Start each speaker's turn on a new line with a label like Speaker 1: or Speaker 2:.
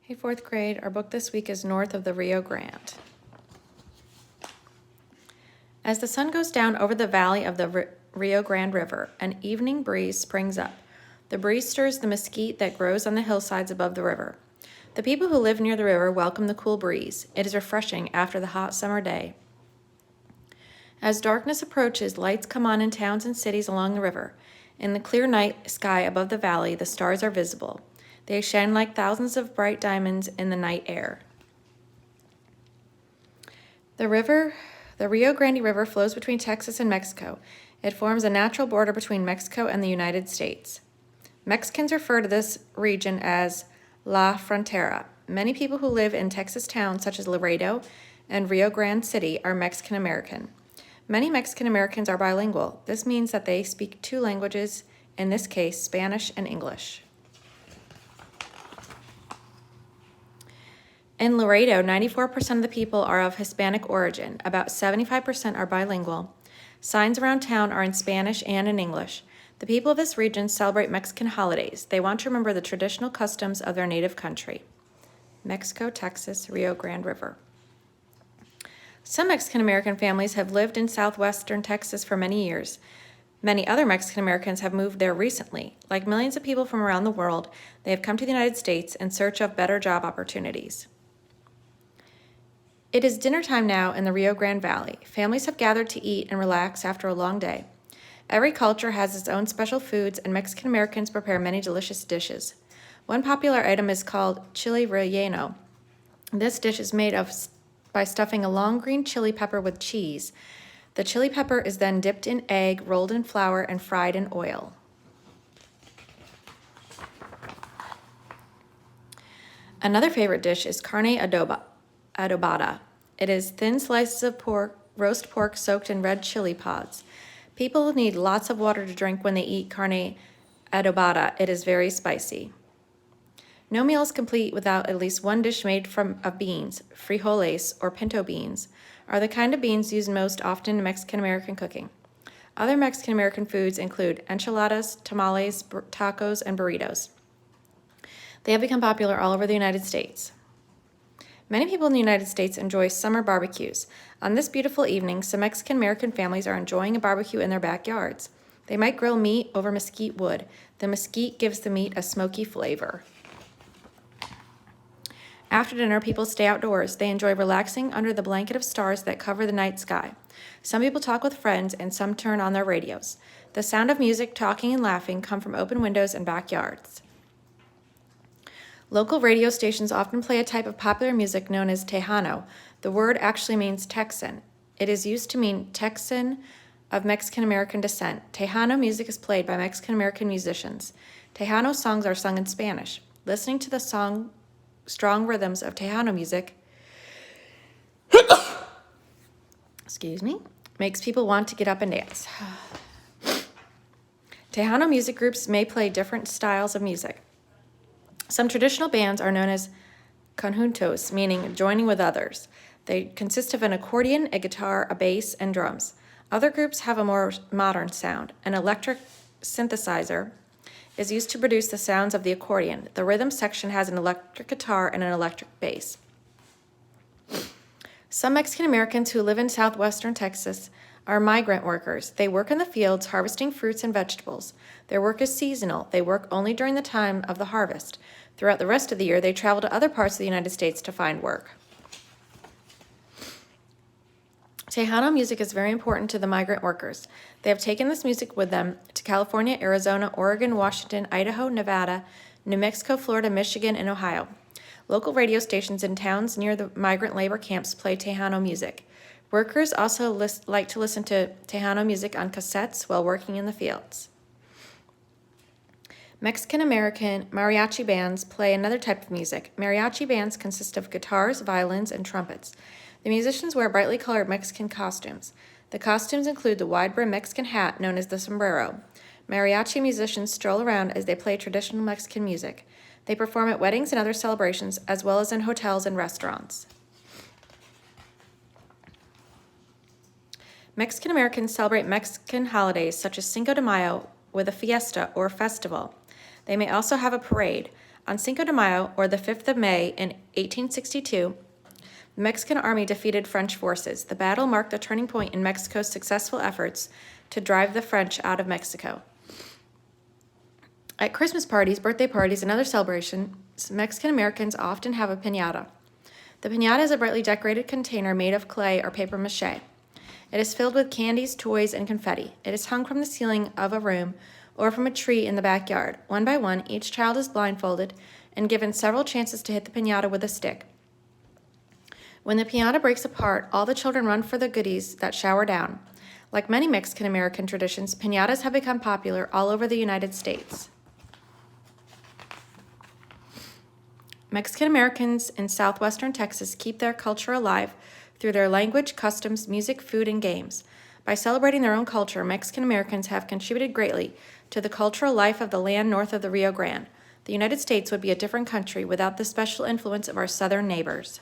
Speaker 1: Hey, fourth grade, our book this week is North of the Rio Grande. As the sun goes down over the valley of the Rio Grande River, an evening breeze springs up. The breeze stirs the mesquite that grows on the hillsides above the river. The people who live near the river welcome the cool breeze. It is refreshing after the hot summer day. As darkness approaches, lights come on in towns and cities along the river. In the clear night sky above the valley, the stars are visible. They shine like thousands of bright diamonds in the night air. The Rio Grande River flows between Texas and Mexico. It forms a natural border between Mexico and the United States. Mexicans refer to this region as La Frontera. Many people who live in Texas towns such as Laredo and Rio Grande City are Mexican American. Many Mexican Americans are bilingual. This means that they speak two languages, in this case, Spanish and English. In Laredo, 94% of the people are of Hispanic origin. About 75% are bilingual. Signs around town are in Spanish and in English. The people of this region celebrate Mexican holidays. They want to remember the traditional customs of their native country. Mexico, Texas, Rio Grande River. Some Mexican American families have lived in southwestern Texas for many years. Many other Mexican Americans have moved there recently. Like millions of people from around the world, they have come to the United States in search of better job opportunities. It is dinner time now in the Rio Grande Valley. Families have gathered to eat and relax after a long day. Every culture has its own special foods, and Mexican Americans prepare many delicious dishes. One popular item is called chili relleno. This dish is made by stuffing a long green chili pepper with cheese. The chili pepper is then dipped in egg, rolled in flour, and fried in oil. Another favorite dish is carne adobada. It is thin slices of roast pork soaked in red chili pods. People need lots of water to drink when they eat carne adobada. It is very spicy. No meal is complete without at least one dish made of beans. Frijoles, or pinto beans, are the kind of beans used most often in Mexican American cooking. Other Mexican American foods include enchiladas, tamales, tacos, and burritos. They have become popular all over the United States. Many people in the United States enjoy summer barbecues. On this beautiful evening, some Mexican American families are enjoying a barbecue in their backyards. They might grill meat over mesquite wood. The mesquite gives the meat a smoky flavor. After dinner, people stay outdoors. They enjoy relaxing under the blanket of stars that cover the night sky. Some people talk with friends, and some turn on their radios. The sound of music, talking, and laughing come from open windows and backyards. Local radio stations often play a type of popular music known as Tejano. The word actually means Texan. It is used to mean Texan of Mexican American descent. Tejano music is played by Mexican American musicians. Tejano songs are sung in Spanish. Listening to the strong rhythms of Tejano music makes people want to get up and dance. Tejano music groups may play different styles of music. Some traditional bands are known as conjuntos, meaning joining with others. They consist of an accordion, a guitar, a bass, and drums. Other groups have a more modern sound. An electric synthesizer is used to produce the sounds of the accordion. The rhythm section has an electric guitar and an electric bass. Some Mexican Americans who live in southwestern Texas are migrant workers. They work in the fields harvesting fruits and vegetables. Their work is seasonal. They work only during the time of the harvest. Throughout the rest of the year, they travel to other parts of the United States to find work. Tejano music is very important to the migrant workers. They have taken this music with them to California, Arizona, Oregon, Washington, Idaho, Nevada, New Mexico, Florida, Michigan, and Ohio. Local radio stations in towns near the migrant labor camps play Tejano music. Workers also like to listen to Tejano music on cassettes while working in the fields. Mexican-American mariachi bands play another type of music. Mariachi bands consist of guitars, violins, and trumpets. The musicians wear brightly colored Mexican costumes. The costumes include the wide-brim Mexican hat known as the sombrero. Mariachi musicians stroll around as they play traditional Mexican music. They perform at weddings and other celebrations, as well as in hotels and restaurants. Mexican Americans celebrate Mexican holidays such as Cinco de Mayo with a fiesta or festival. They may also have a parade. On Cinco de Mayo, or the 5th of May, in 1862, the Mexican army defeated French forces. The battle marked a turning point in Mexico's successful efforts to drive the French out of Mexico. At Christmas parties, birthday parties, and other celebrations, Mexican Americans often have a piñata. The piñata is a brightly decorated container made of clay or paper mache. It is filled with candies, toys, and confetti. It is hung from the ceiling of a room or from a tree in the backyard. One by one, each child is blindfolded and given several chances to hit the piñata with a stick. When the piñata breaks apart, all the children run for the goodies that shower down. Like many Mexican-American traditions, piñatas have become popular all over the United States. Mexican Americans in southwestern Texas keep their culture alive through their language, customs, music, food, and games. By celebrating their own culture, Mexican Americans have contributed greatly to the cultural life of the land north of the Rio Grande. The United States would be a different country without the special influence of our southern neighbors.